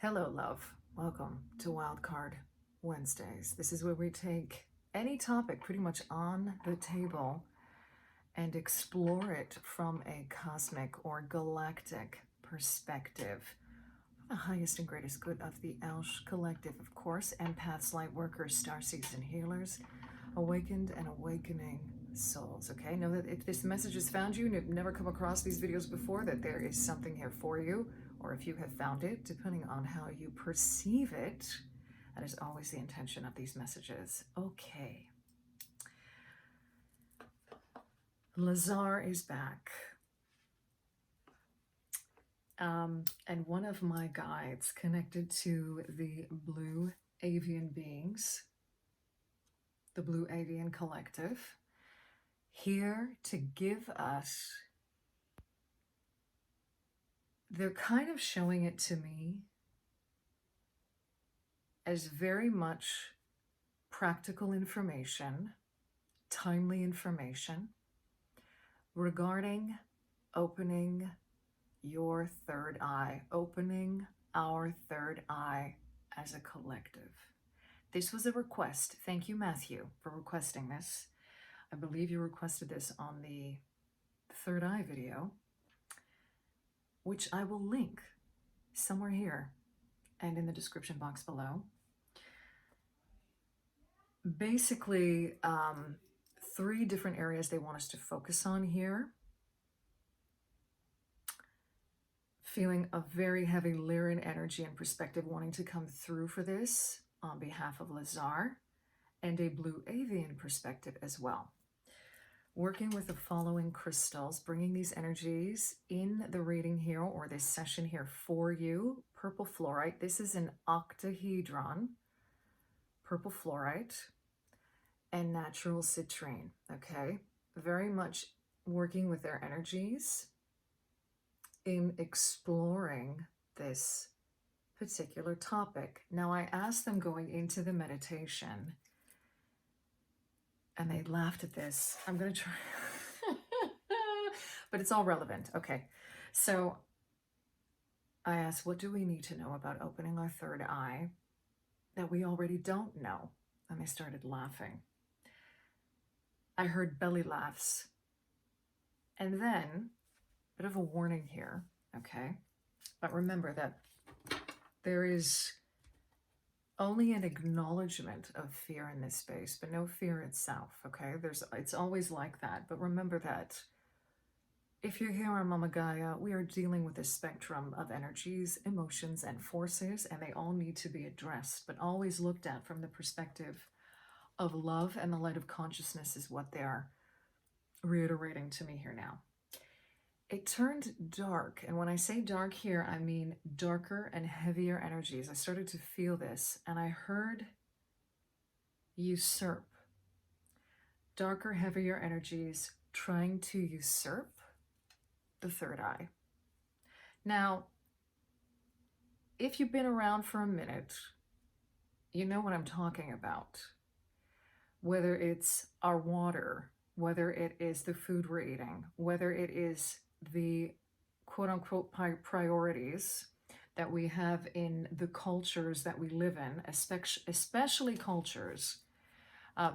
Hello, love. Welcome to Wildcard Wednesdays. This is where we take any topic pretty much on the table and explore it from a cosmic or galactic perspective. The highest and greatest good of the ELSH collective, of course, Empaths, Lightworkers, Starseeds and Healers, awakened and awakening souls. Okay, know that if this message has found you and you've never come across these videos before, that there is something here for you, or if you have found it, depending on how you perceive it, that is always the intention of these messages. Okay, Lazar is back. And one of my guides connected to the blue avian beings, the blue avian collective, here to give us, they're kind of showing it to me as very much practical information, timely information regarding opening your third eye, opening our third eye as a collective. This was a request. Thank you, Matthew, for requesting this. I believe you requested this on the third eye video, which I will link somewhere here and in the description box below. Basically, 3 different areas they want us to focus on here. Feeling a very heavy Lyran energy and perspective wanting to come through for this on behalf of Lazar, and a blue avian perspective as well. Working with the following crystals, bringing these energies in the reading here or this session here for you. Purple fluorite. This is an octahedron. Purple fluorite and natural citrine. Okay, very much working with their energies in exploring this particular topic. Now, I asked them going into the meditation, and they laughed at this. I'm going to try, but it's all relevant. Okay, so I asked, what do we need to know about opening our third eye that we already don't know? And they started laughing. I heard belly laughs. And then, bit of a warning here, okay? But remember that there is only an acknowledgement of fear in this space, but no fear itself, okay? It's always like that. But remember that if you're here on Mama Gaia, we are dealing with a spectrum of energies, emotions, and forces, and they all need to be addressed, but always looked at from the perspective of love, and the light of consciousness is what they're reiterating to me here now. It turned dark, and when I say dark here, I mean darker and heavier energies. I started to feel this, and I heard usurp. Darker, heavier energies trying to usurp the third eye. Now, if you've been around for a minute, you know what I'm talking about. Whether it's our water, whether it is the food we're eating, whether it is the quote-unquote priorities that we have in the cultures that we live in, especially cultures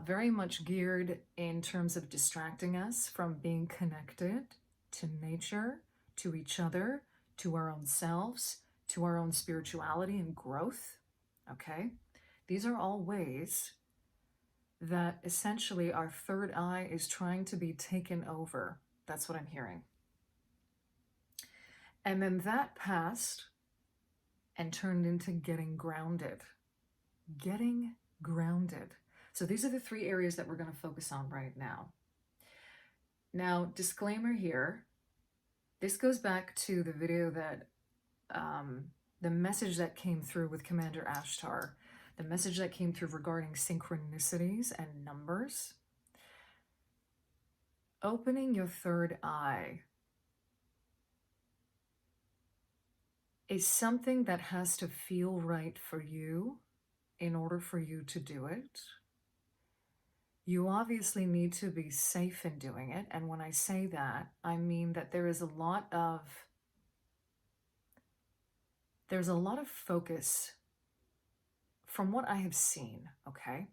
very much geared in terms of distracting us from being connected to nature, to each other, to our own selves, to our own spirituality and growth, okay? These are all ways that essentially our third eye is trying to be taken over. That's what I'm hearing. And then that passed and turned into getting grounded. Getting grounded. So these are the 3 areas that we're going to focus on right now. Now, disclaimer here, this goes back to the video that, the message that came through with Commander Ashtar, the message that came through regarding synchronicities and numbers. Opening your third eye is something that has to feel right for you in order for you to do it. You obviously need to be safe in doing it. And when I say that, I mean that there is a lot of there's a lot of focus from what I have seen, okay?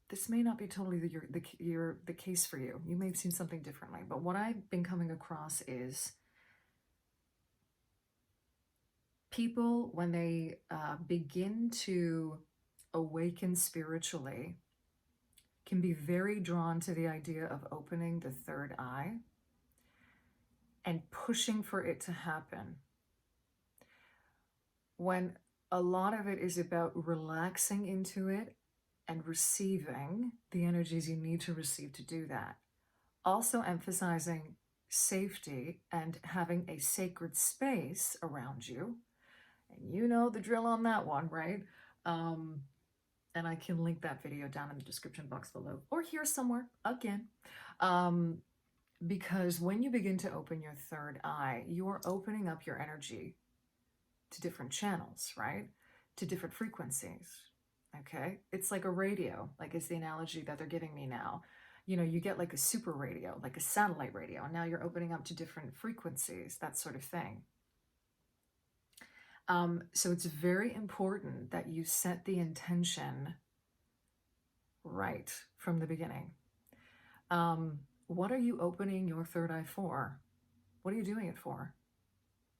This may not be totally the case for you. You may have seen something differently, but what I've been coming across is people, when they begin to awaken spiritually, can be very drawn to the idea of opening the third eye and pushing for it to happen, when a lot of it is about relaxing into it and receiving the energies you need to receive to do that. Also emphasizing safety and having a sacred space around you. And you know the drill on that one, right? And I can link that video down in the description box below or here somewhere again. Because when you begin to open your third eye, you're opening up your energy to different channels, right? To different frequencies, okay? It's like a radio, like is the analogy that they're giving me now. You know, you get like a super radio, like a satellite radio, and now you're opening up to different frequencies, that sort of thing. So it's very important that you set the intention right from the beginning. What are you opening your third eye for? What are you doing it for?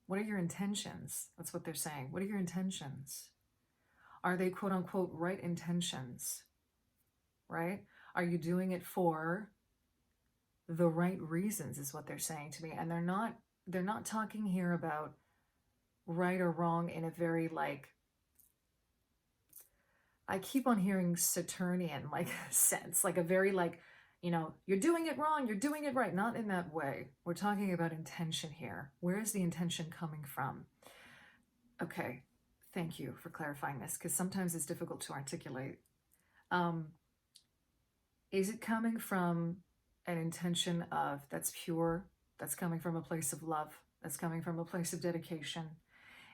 What are your intentions? That's what they're saying. What are your intentions? Are they quote unquote right intentions, right? Are you doing it for the right reasons is what they're saying to me. And they're not talking here about right or wrong in a very like, I keep on hearing Saturnian like sense, like a very like, you know, you're doing it wrong, you're doing it right. Not in that way. We're talking about intention here. Where is the intention coming from? Okay, thank you for clarifying this, because sometimes it's difficult to articulate. Is it coming from an intention of that's pure, that's coming from a place of love, that's coming from a place of dedication?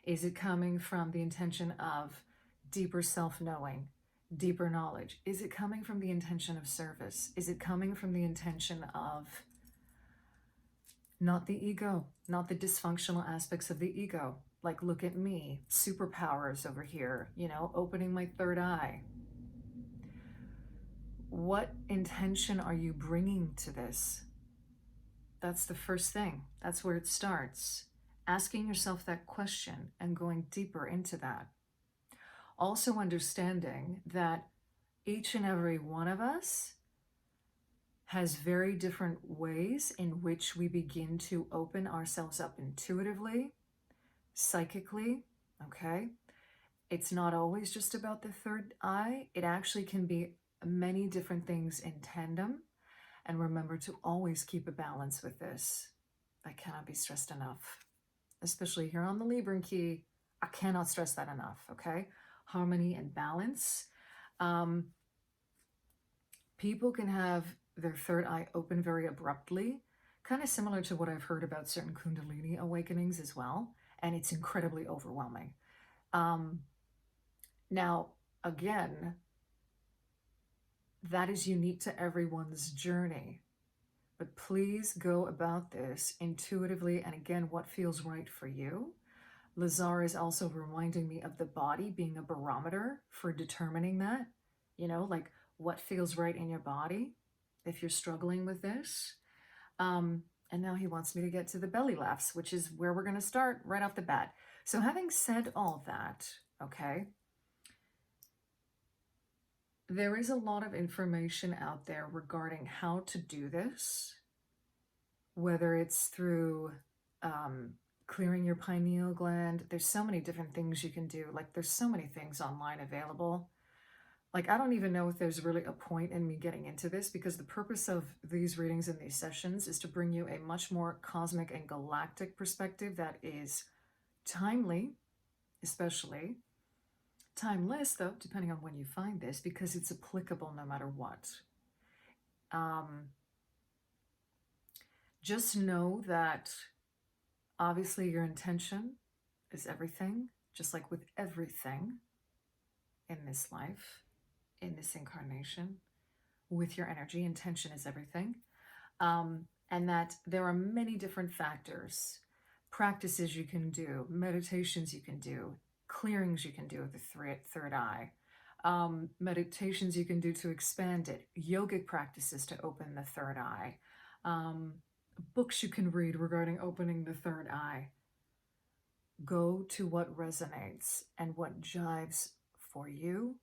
Is it coming from the intention of deeper self-knowing, deeper knowledge? Is it coming from the intention of service? Is it coming from the intention of not the ego, not the dysfunctional aspects of the ego? Like, look at me, superpowers over here, you know, opening my third eye. What intention are you bringing to this? That's the first thing. That's where it starts. Asking yourself that question and going deeper into that. Also understanding that each and every one of us has very different ways in which we begin to open ourselves up intuitively, psychically, okay? It's not always just about the third eye. It actually can be many different things in tandem. And remember to always keep a balance with this. That cannot be stressed enough. Especially here on the Libran key, I cannot stress that enough, okay? Harmony and balance. People can have their third eye open very abruptly, kind of similar to what I've heard about certain Kundalini awakenings as well, and it's incredibly overwhelming. Now, again, that is unique to everyone's journey. But please go about this intuitively, and again, what feels right for you. Lazar is also reminding me of the body being a barometer for determining that, you know, like what feels right in your body if you're struggling with this. And now he wants me to get to the belly laughs, which is where we're going to start right off the bat. So having said all that, okay, there is a lot of information out there regarding how to do this, whether it's through clearing your pineal gland. There's so many different things you can do. Like, there's so many things online available. Like, I don't even know if there's really a point in me getting into this, because the purpose of these readings and these sessions is to bring you a much more cosmic and galactic perspective that is timely, especially. Timeless, though, depending on when you find this, because it's applicable no matter what. Just know that obviously your intention is everything, just like with everything in this life, in this incarnation. With your energy, intention is everything. And that there are many different factors practices you can do, meditations you can do, clearings you can do with the third eye, meditations you can do to expand it, yogic practices to open the third eye, books you can read regarding opening the third eye. Go to what resonates and what jives for you,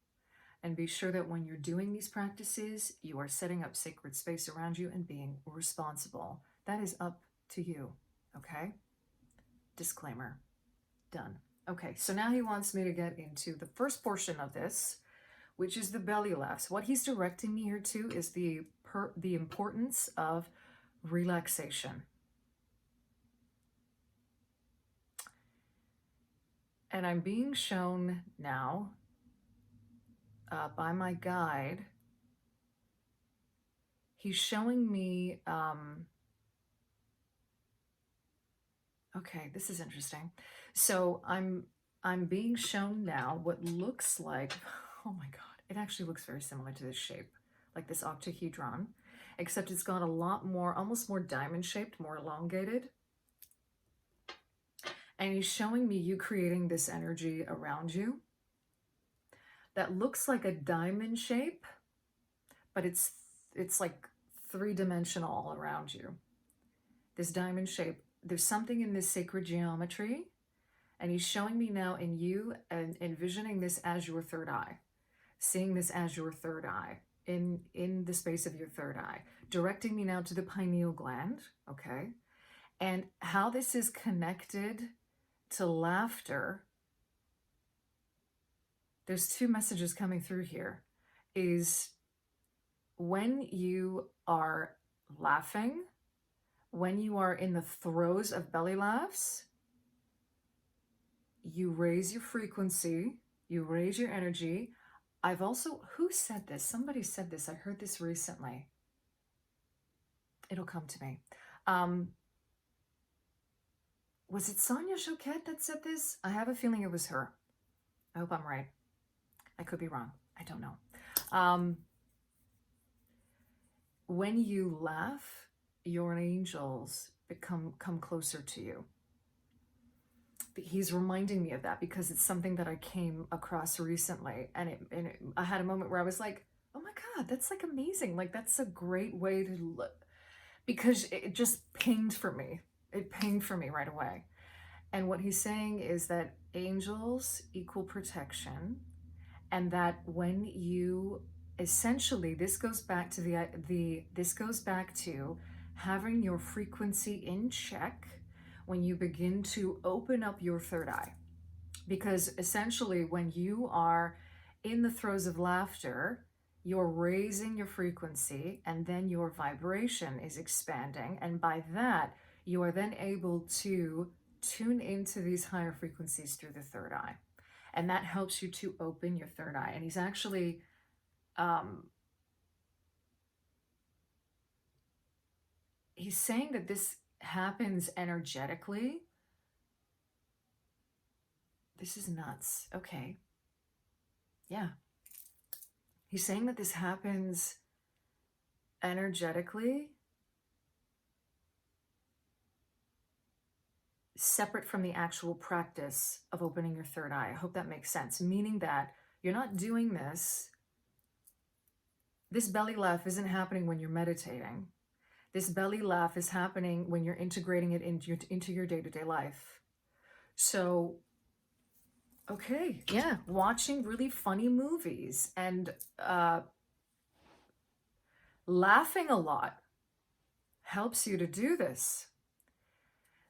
and be sure that when you're doing these practices, you are setting up sacred space around you and being responsible. That is up to you, okay? Disclaimer. Done. Okay, so now he wants me to get into the first portion of this, which is the belly laughs. What he's directing me here to is the importance of relaxation. And I'm being shown now by my guide. He's showing me, okay, this is interesting. So I'm being shown now what looks like, oh my God, it actually looks very similar to this shape, like this octahedron, except it's got a lot more, almost more diamond shaped, more elongated. And he's showing me you creating this energy around you that looks like a diamond shape, but it's like three-dimensional all around you. This diamond shape, there's something in this sacred geometry, and he's showing me now in you and envisioning this as your third eye, seeing this as your third eye, in the space of your third eye, directing me now to the pineal gland, okay? And how this is connected to laughter. There's two messages coming through here. Is when you are laughing, when you are in the throes of belly laughs, you raise your frequency, you raise your energy. I've also, who said this? Somebody said this. I heard this recently. It'll come to me. Was it Sonia Choquette that said this? I have a feeling it was her. I hope I'm right. I could be wrong. I don't know. When you laugh, your angels come closer to you. He's reminding me of that because it's something that I came across recently, and I had a moment where I was like, oh my God, that's like amazing. Like, that's a great way to look, because it just pinged for me. It pinged for me right away. And what he's saying is that angels equal protection, and that when you essentially, this goes back to this goes back to having your frequency in check when you begin to open up your third eye. Because essentially when you are in the throes of laughter, you're raising your frequency, and then your vibration is expanding, and by that you are then able to tune into these higher frequencies through the third eye, and that helps you to open your third eye. And he's actually he's saying that this happens energetically. This is nuts. Okay. Yeah. He's saying that this happens energetically, separate from the actual practice of opening your third eye. I hope that makes sense. Meaning that you're not doing this. This belly laugh isn't happening when you're meditating. This belly laugh is happening when you're integrating it into your day-to-day life. So, okay, yeah, watching really funny movies and laughing a lot helps you to do this,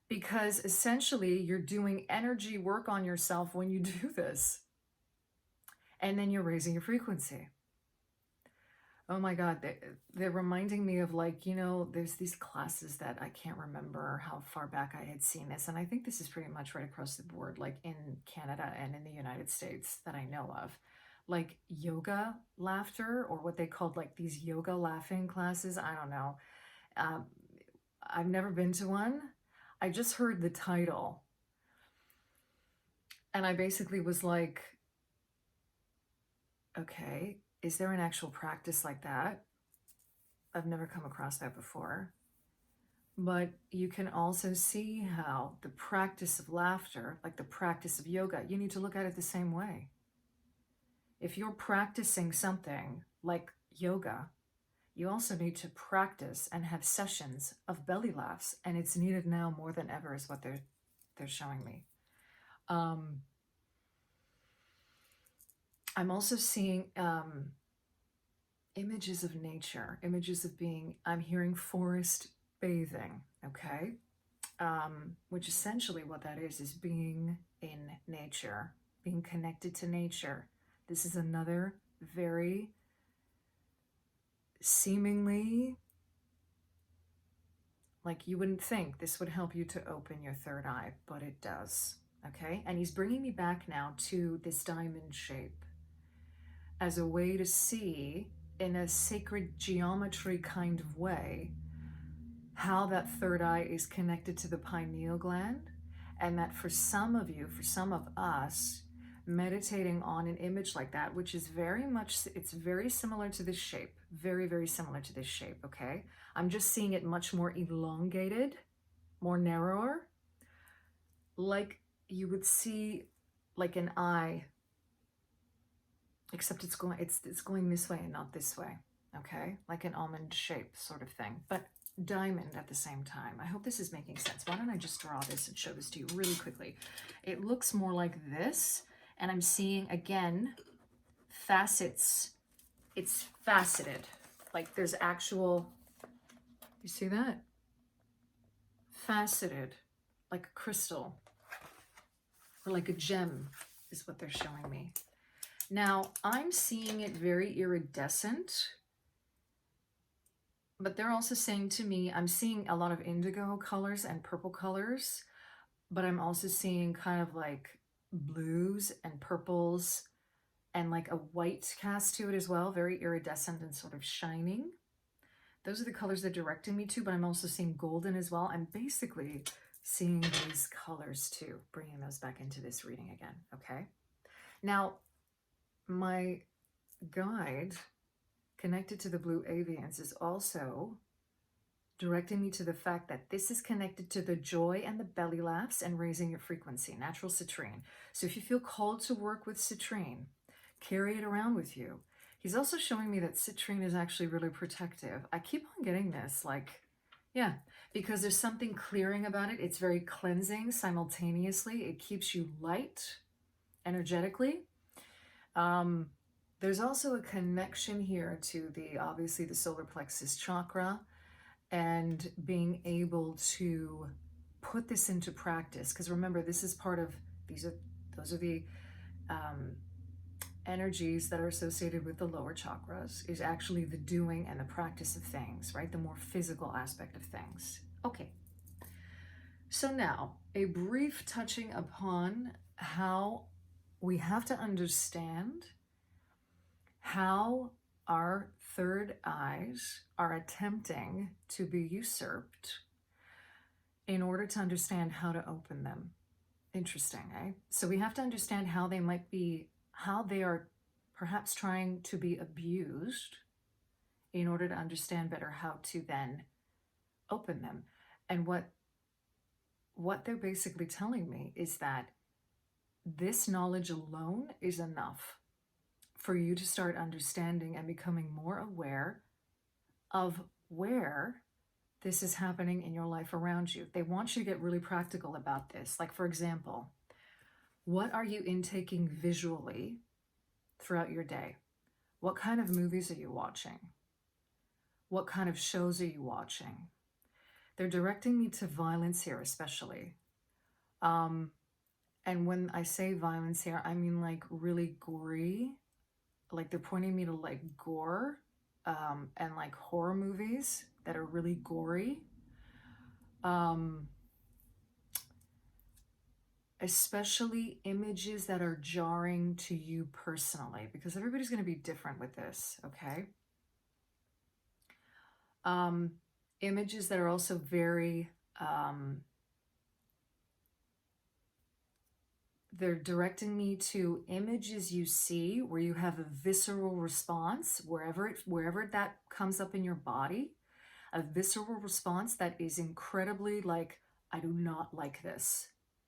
because essentially you're doing energy work on yourself when you do this, and then you're raising your frequency. Oh my God, they're reminding me of, like, you know, there's these classes that I can't remember how far back I had seen this, and I think this is pretty much right across the board, like in Canada and in the United States that I know of, like yoga laughter, or what they called like these yoga laughing classes. I don't know. I've never been to one. I just heard the title, and I basically was like, okay, is there an actual practice like that? I've never come across that before. But you can also see how the practice of laughter, like the practice of yoga, you need to look at it the same way. If you're practicing something like yoga, you also need to practice and have sessions of belly laughs, and it's needed now more than ever is what they're showing me. I'm also seeing images of nature, images of being, I'm hearing forest bathing, okay? Which essentially what that is being in nature, being connected to nature. This is another very seemingly, like you wouldn't think this would help you to open your third eye, but it does, okay? And he's bringing me back now to this diamond shape as a way to see in a sacred geometry kind of way how that third eye is connected to the pineal gland, and that for some of you, for some of us, meditating on an image like that, which is very much, it's very similar to this shape, very, very similar to this shape, okay? I'm just seeing it much more elongated, more narrower, like you would see like an eye, except it's going this way and not this way, okay? Like an almond shape sort of thing, but diamond at the same time. I hope this is making sense. Why don't I just draw this and show this to you really quickly? It looks more like this, and I'm seeing, again, facets. It's faceted. Like there's actual, you see that? Faceted, like a crystal, or like a gem is what they're showing me. Now, I'm seeing it very iridescent, but they're also saying to me, I'm seeing a lot of indigo colors and purple colors, but I'm also seeing kind of like blues and purples and like a white cast to it as well, very iridescent and sort of shining. Those are the colors they're directing me to, but I'm also seeing golden as well. I'm basically seeing these colors too, bringing those back into this reading again, okay? Now, my guide connected to the blue avians is also directing me to the fact that this is connected to the joy and the belly laughs and raising your frequency, natural citrine. So if you feel called to work with citrine, carry it around with you. He's also showing me that citrine is actually really protective. I keep on getting this, like, yeah, because there's something clearing about it. It's very cleansing simultaneously. It keeps you light energetically. There's also a connection here to the, obviously, the solar plexus chakra, and being able to put this into practice. Because remember, this is part of, those are the energies that are associated with the lower chakras, is actually the doing and the practice of things, right? The more physical aspect of things. Okay. So now, a brief touching upon how we have to understand how our third eyes are attempting to be usurped in order to understand how to open them. Interesting, eh? So we have to understand how they might be, how they are perhaps trying to be abused in order to understand better how to then open them. And what they're basically telling me is that this knowledge alone is enough for you to start understanding and becoming more aware of where this is happening in your life around you. They want you to get really practical about this. Like, for example, what are you intaking visually throughout your day? What kind of movies are you watching? What kind of shows are you watching? They're directing me to violence here, especially. And when I say violence here, I mean like really gory. Like they're pointing me to like gore and like horror movies that are really gory. Especially images that are jarring to you personally, because everybody's going to be different with this, okay? Images that are also very, they're directing me to images you see where you have a visceral response, wherever that comes up in your body. a visceral response that is incredibly like, I do not like this.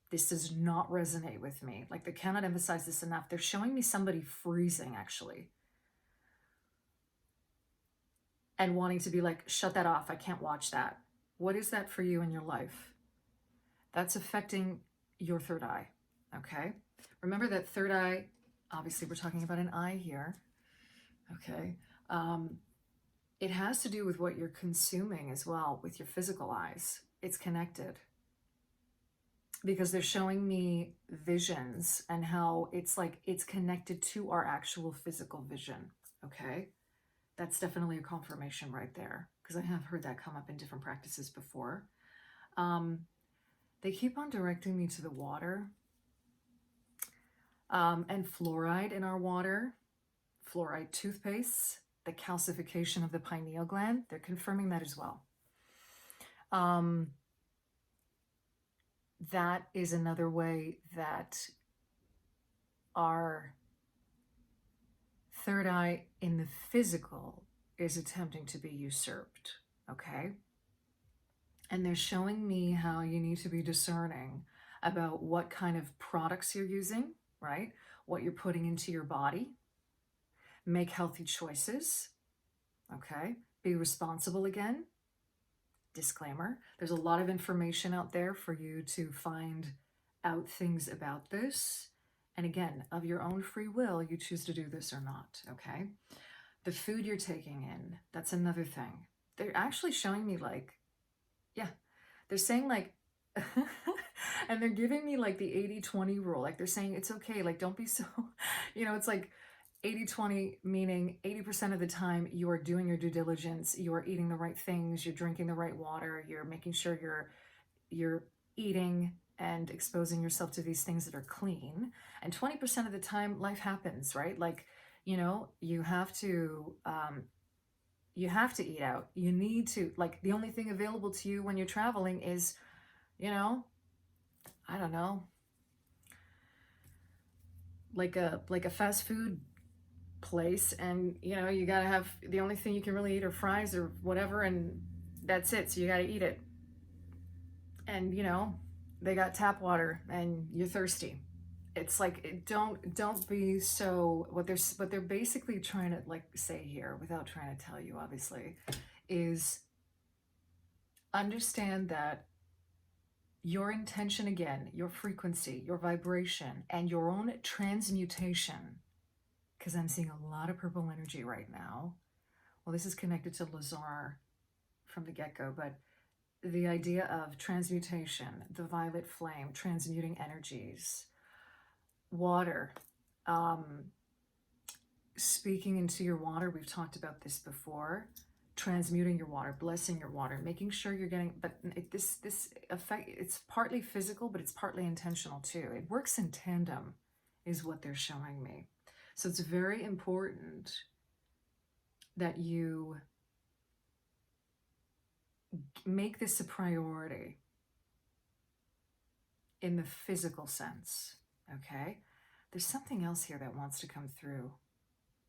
This does not resonate with me. Like, they cannot emphasize this enough. They're showing me somebody freezing, actually, and wanting to be like, shut that off. I can't watch that. What is that for you in your life? That's affecting your third eye, okay? Remember that third eye, obviously we're talking about an eye here, okay? It has to do with what you're consuming as well with your physical eyes. It's connected, because they're showing me visions and how it's like it's connected to our actual physical vision, okay? That's definitely a confirmation right there, because I have heard that come up in different practices before. They keep on directing me to the water and fluoride in our water, fluoride toothpaste, the calcification of the pineal gland. They're confirming that as well. That is another way that our third eye in the physical is attempting to be usurped, okay? And they're showing me how you need to be discerning about what kind of products you're using, right? What you're putting into your body. Make healthy choices, okay? Be responsible again. Disclaimer, there's a lot of information out there for you to find out things about this. And again, of your own free will, you choose to do this or not, okay? The food you're taking in, that's another thing. They're actually showing me like, yeah, they're saying like, and they're giving me like the 80-20 rule. Like, they're saying it's okay, like, don't be so, it's like 80-20, meaning 80% of the time you are doing your due diligence, you are eating the right things, you're drinking the right water, you're making sure you're eating and exposing yourself to these things that are clean. And 20% of the time life happens, right? Like, you have to eat out. You need to, like, the only thing available to you when you're traveling is, I don't know, like a fast food place, and you gotta have, the only thing you can really eat are fries or whatever, and that's it. So you gotta eat it, and they got tap water and you're thirsty. It's like, don't be so, what they're basically trying to like say here, without trying to tell you obviously, is understand that your intention, again, your frequency, your vibration, and your own transmutation, because I'm seeing a lot of purple energy right now. Well, this is connected to Lazar from the get-go, but the idea of transmutation, the violet flame, transmuting energies, water, speaking into your water, we've talked about this before, transmuting your water, blessing your water, making sure you're getting, but this effect, it's partly physical, but it's partly intentional too. It works in tandem, is what they're showing me. So it's very important that you make this a priority in the physical sense, okay? There's something else here that wants to come through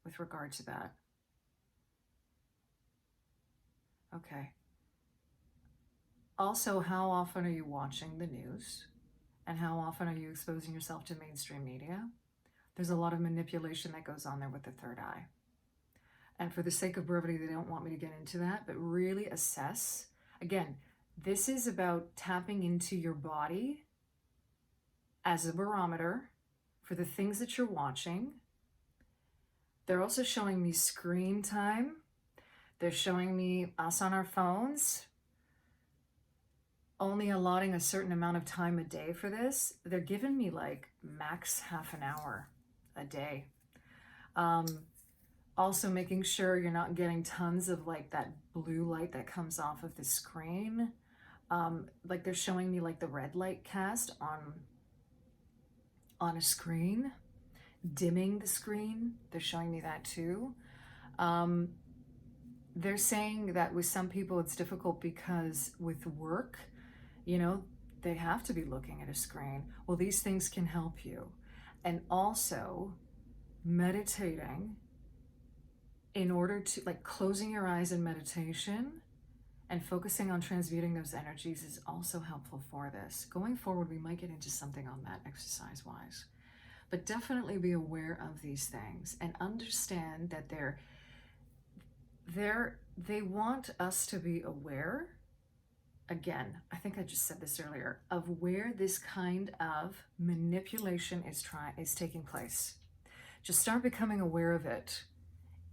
with regard to that. Okay. Also, how often are you watching the news? And how often are you exposing yourself to mainstream media? There's a lot of manipulation that goes on there with the third eye. And for the sake of brevity, they don't want me to get into that, but really assess. Again, this is about tapping into your body as a barometer for the things that you're watching. They're also showing me screen time. They're showing me us on our phones, only allotting a certain amount of time a day for this. They're giving me like max half an hour a day. Also making sure you're not getting tons of like that blue light that comes off of the screen. Like, they're showing me like the red light cast on a screen, dimming the screen. They're showing me that too. They're saying that with some people it's difficult because with work, they have to be looking at a screen. Well, these things can help you. And also meditating, in order to, like, closing your eyes in meditation And focusing on transmuting those energies is also helpful for this. Going forward, we might get into something on that exercise-wise. But definitely be aware of these things and understand that they want us to be aware. Again, I think I just said this earlier, of where this kind of manipulation is taking place. Just start becoming aware of it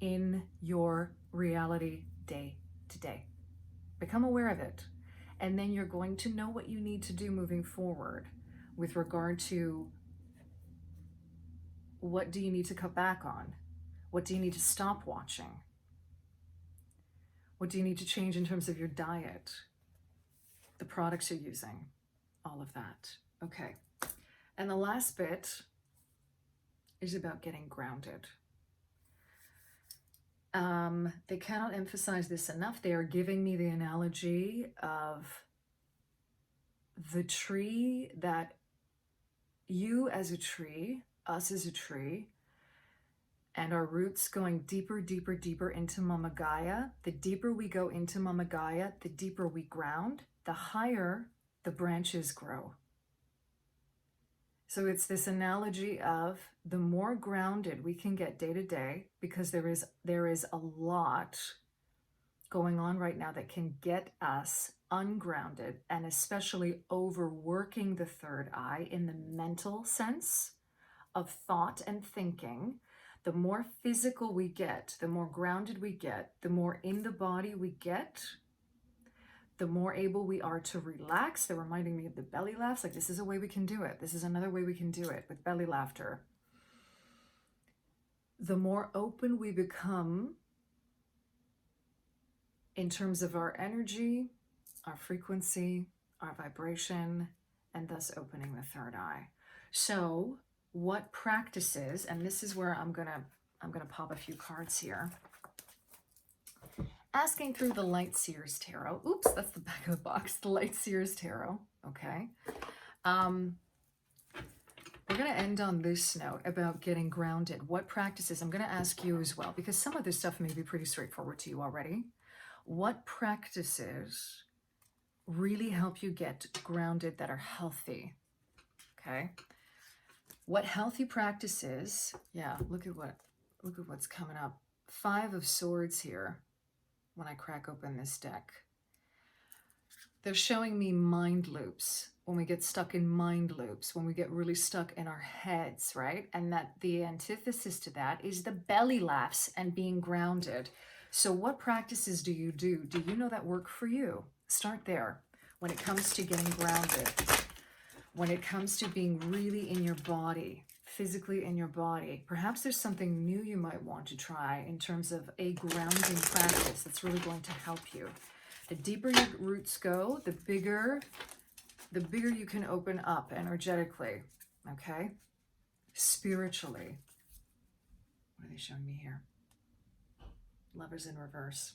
in your reality day to day. Become aware of it. And then you're going to know what you need to do moving forward with regard to what do you need to cut back on? What do you need to stop watching? What do you need to change in terms of your diet? The products you're using, all of that. Okay. And the last bit is about getting grounded. They cannot emphasize this enough. They are giving me the analogy of the tree, that you as a tree, us as a tree, and our roots going deeper, deeper, deeper into Mama Gaia. The deeper we go into Mama Gaia, the deeper we ground, the higher the branches grow. So it's this analogy of the more grounded we can get day to day, because there is a lot going on right now that can get us ungrounded, and especially overworking the third eye in the mental sense of thought and thinking. The more physical we get, the more grounded we get, the more in the body we get, the more able we are to relax. They're reminding me of the belly laughs. Like, this is a way we can do it. This is another way we can do it with belly laughter. The more open we become in terms of our energy, our frequency, our vibration, and thus opening the third eye. So what practices, and this is where I'm gonna pop a few cards here. Asking through the Light Seers Tarot. Oops, that's the back of the box. The Light Seers Tarot. Okay. We're going to end on this note about getting grounded. What practices? I'm going to ask you as well, because some of this stuff may be pretty straightforward to you already. What practices really help you get grounded that are healthy? Okay. What healthy practices? Yeah, look at what's coming up. 5 of Swords here. When I crack open this deck, they're showing me mind loops. When we get stuck in mind loops, when we get really stuck in our heads, right? And that the antithesis to that is the belly laughs and being grounded. So what practices do? Do you know that work for you? Start there. When it comes to getting grounded, when it comes to being really in your body, physically in your body, perhaps there's something new you might want to try in terms of a grounding practice that's really going to help you. The deeper your roots go, the bigger you can open up energetically, okay? Spiritually. What are they showing me here? Lovers in reverse.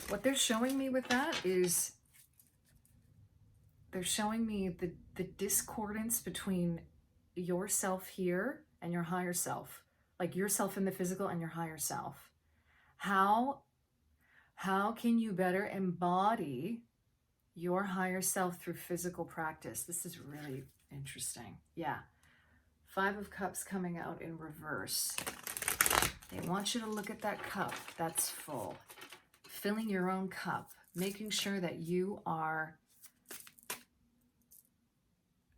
What they're showing me with that is they're showing me the discordance between yourself here and your higher self, like yourself in the physical and your higher self. How can you better embody your higher self through physical practice? This is really interesting. Yeah. 5 of Cups coming out in reverse. They want you to look at that cup that's full, filling your own cup, making sure that you are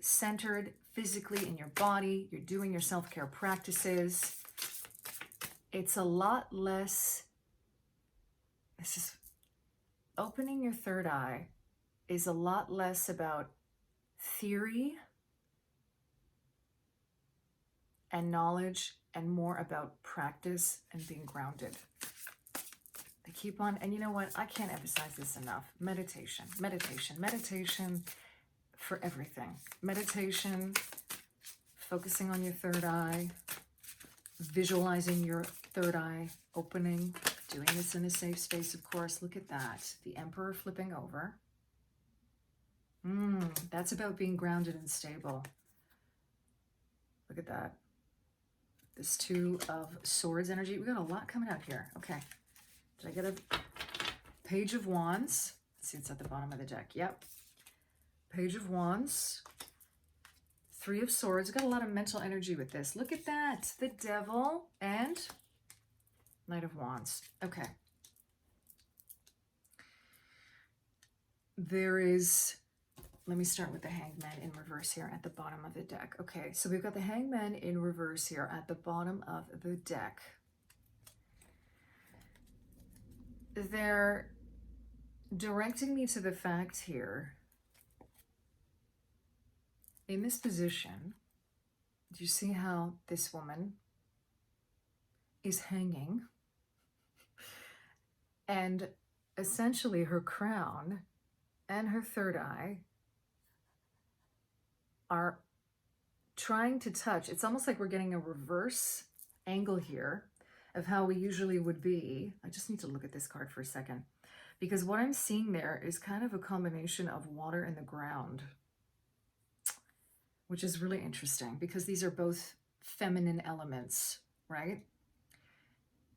centered physically in your body. You're doing your self-care practices. It's a lot less, this is opening your third eye is a lot less about theory and knowledge and more about practice and being grounded. They keep on, and you know what? I can't emphasize this enough. Meditation, meditation, meditation for everything. Meditation, focusing on your third eye, visualizing your third eye opening, doing this in a safe space, of course. Look at that. The Emperor flipping over. That's about being grounded and stable. Look at that. This 2 of Swords energy. We got a lot coming out here. Okay. Did I get a Page of Wands? Let's see, it's at the bottom of the deck. Yep. Page of Wands. Three of Swords. Got a lot of mental energy with this. Look at that. The Devil and Knight of Wands. Okay. There is, let me start with the Hangman in reverse here at the bottom of the deck. Okay, so we've got the Hangman in reverse here at the bottom of the deck. They're directing me to the fact here, in this position, do you see how this woman is hanging? And essentially her crown and her third eye are trying to touch. It's almost like we're getting a reverse angle here of how we usually would be. I just need to look at this card for a second, because what I'm seeing there is kind of a combination of water and the ground, which is really interesting because these are both feminine elements, right?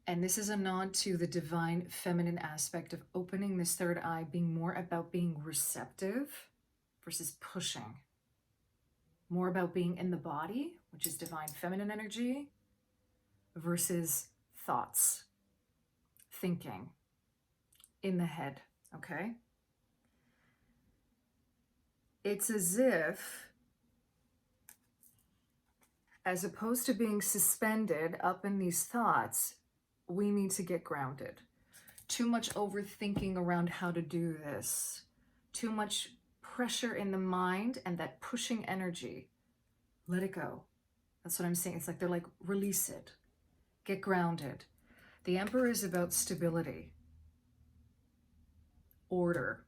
And this is a nod to the divine feminine aspect of opening this third eye, being more about being receptive versus pushing. More about being in the body, which is divine feminine energy, versus thoughts, thinking, in the head, okay? It's as if, as opposed to being suspended up in these thoughts, we need to get grounded. Too much overthinking around how to do this. Too much pressure in the mind and that pushing energy. Let it go. That's what I'm saying. It's like they're like, release it. Get grounded. The Emperor is about stability, order,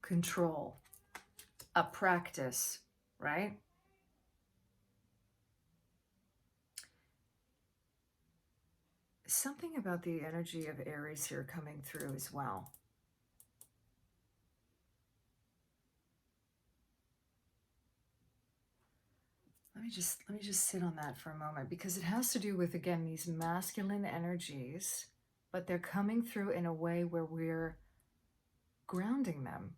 control, a practice, right? Something about the energy of Aries here coming through as well. Let me just sit on that for a moment, because it has to do with, again, these masculine energies, but they're coming through in a way where we're grounding them.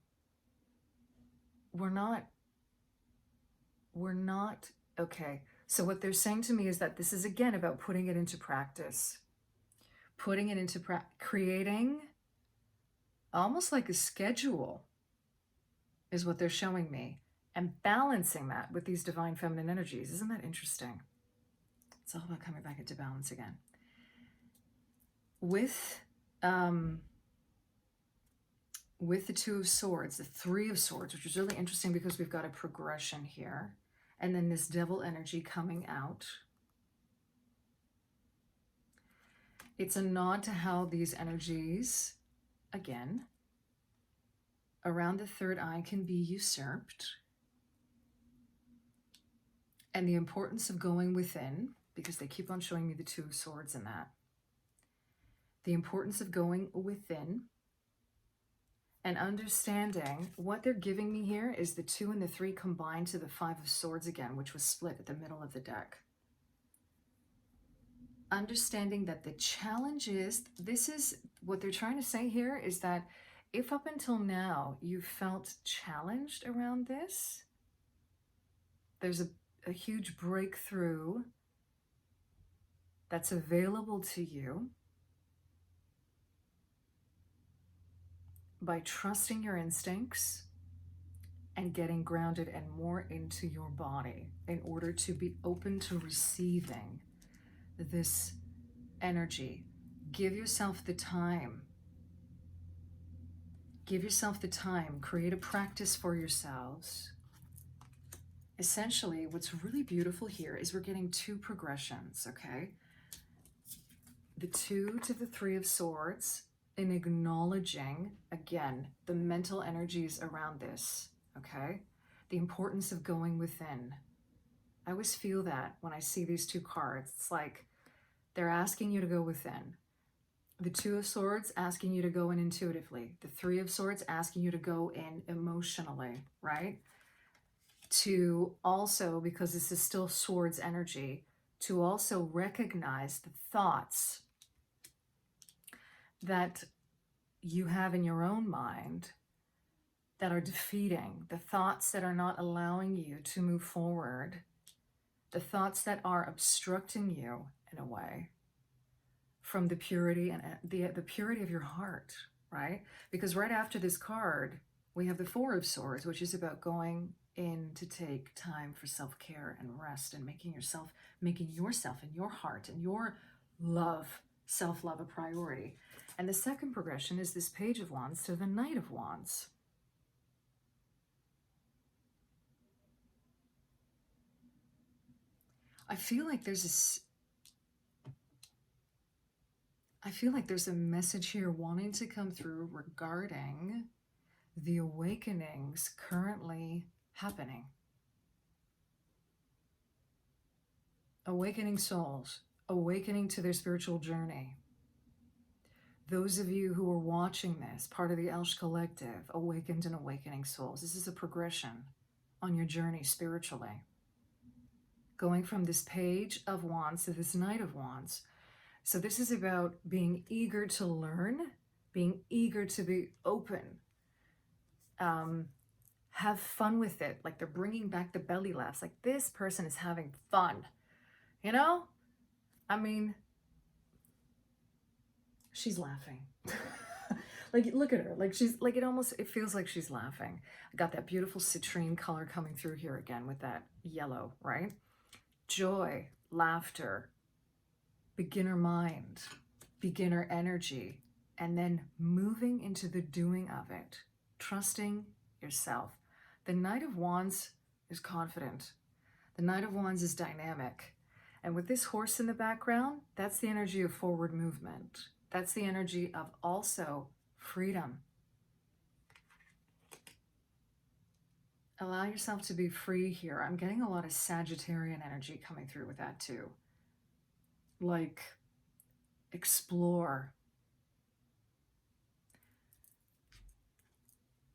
We're not, okay. So what they're saying to me is that this is, again, about putting it into practice. Putting it into creating almost like a schedule is what they're showing me, and balancing that with these divine feminine energies. Isn't that interesting? It's all about coming back into balance again. With the Two of Swords, the Three of Swords, which is really interesting because we've got a progression here, and then this Devil energy coming out. It's a nod to how these energies, again, around the third eye can be usurped. And the importance of going within, because they keep on showing me the Two of Swords in that. The importance of going within and understanding what they're giving me here is the 2 and the 3 combined to the 5 of Swords again, which was split at the middle of the deck. Understanding that the challenge is, this is what they're trying to say here, is that if up until now you felt challenged around this, there's a huge breakthrough that's available to you by trusting your instincts and getting grounded and more into your body in order to be open to receiving this energy. Give yourself the time. Give yourself the time. Create a practice for yourselves. Essentially, what's really beautiful here is we're getting 2 progressions, okay? The 2 to the 3 of Swords, in acknowledging, again, the mental energies around this, okay? The importance of going within. I always feel that when I see these 2 cards. It's like they're asking you to go within. The 2 of Swords asking you to go in intuitively. The 3 of Swords asking you to go in emotionally, right? To also, because this is still Swords energy, to also recognize the thoughts that you have in your own mind that are defeating, the thoughts that are not allowing you to move forward, the thoughts that are obstructing you in a way from the purity and the purity of your heart, right? Because right after this card, we have the Four of Swords, which is about going in to take time for self-care and rest and making yourself and your heart and your love, self-love a priority. And the second progression is this Page of Wands to the Knight of Wands. I feel like there's a message here wanting to come through regarding the awakenings currently happening. Awakening souls, awakening to their spiritual journey. Those of you who are watching this, part of the ELSH collective, awakened and awakening souls. This is a progression on your journey spiritually. Going from this Page of Wands to this Knight of Wands. So this is about being eager to learn, being eager to be open. Have fun with it. Like they're bringing back the belly laughs. Like this person is having fun. You know? I mean, she's laughing. Like, look at her. Like she's like, it feels like she's laughing. I got that beautiful citrine color coming through here again with that yellow, right? Joy, laughter, beginner mind, beginner energy, and then moving into the doing of it, trusting yourself. The Knight of Wands is confident. The Knight of Wands is dynamic. And with this horse in the background, that's the energy of forward movement. That's the energy of also freedom. Allow yourself to be free here. I'm getting a lot of Sagittarian energy coming through with that too. Like, explore.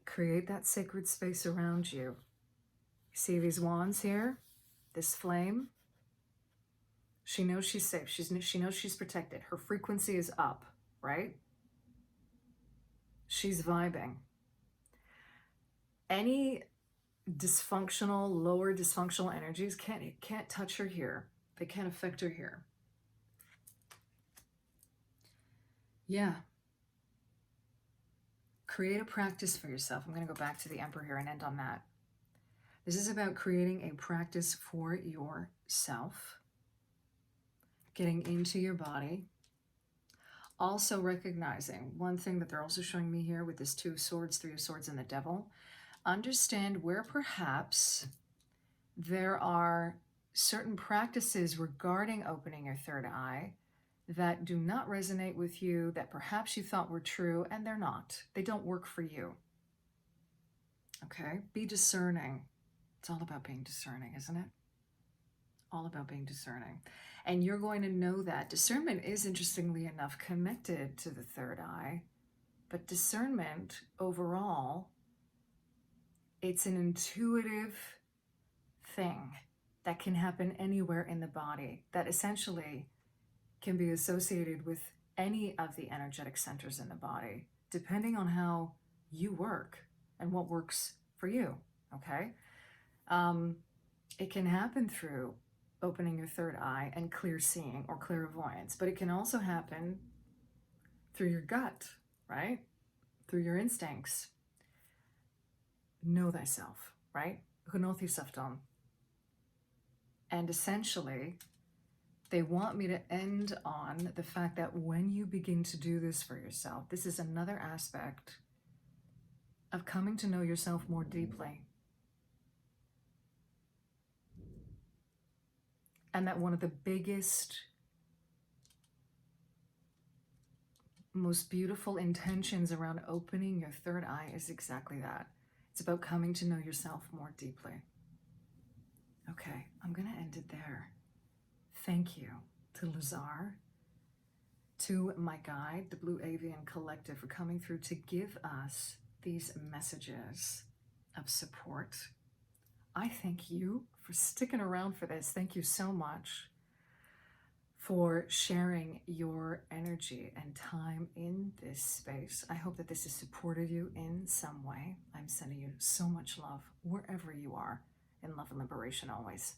Create that sacred space around you. You see these wands here? This flame? She knows she's safe. She knows she's protected. Her frequency is up, right? She's vibing. Any dysfunctional, lower dysfunctional energies can't touch her here. They can't affect her here. Yeah. Create a practice for yourself. I'm going to go back to the Emperor here and end on that. This is about creating a practice for yourself. Getting into your body. Also recognizing one thing that they're also showing me here with this Two of Swords, Three of Swords, and the Devil. Understand where perhaps there are certain practices regarding opening your third eye that do not resonate with you, that perhaps you thought were true, and they're not. They don't work for you. Okay? Be discerning. It's all about being discerning, isn't it? All about being discerning. And you're going to know that. Discernment is, interestingly enough, connected to the third eye. But discernment, overall, it's an intuitive thing that can happen anywhere in the body, that essentially can be associated with any of the energetic centers in the body, depending on how you work and what works for you, okay? It can happen through opening your third eye and clear seeing or clairvoyance, but it can also happen through your gut, right? Through your instincts. Know thyself, right? Know thyself. And essentially, they want me to end on the fact that when you begin to do this for yourself, this is another aspect of coming to know yourself more deeply. And that one of the biggest, most beautiful intentions around opening your third eye is exactly that. It's about coming to know yourself more deeply. Okay, I'm going to end it there. Thank you to Lazar, to my guide, the Blue Avian Collective, for coming through to give us these messages of support. I thank you for sticking around for this. Thank you so much for sharing your energy and time in this space. I hope that this has supported you in some way. I'm sending you so much love wherever you are, in love and liberation always.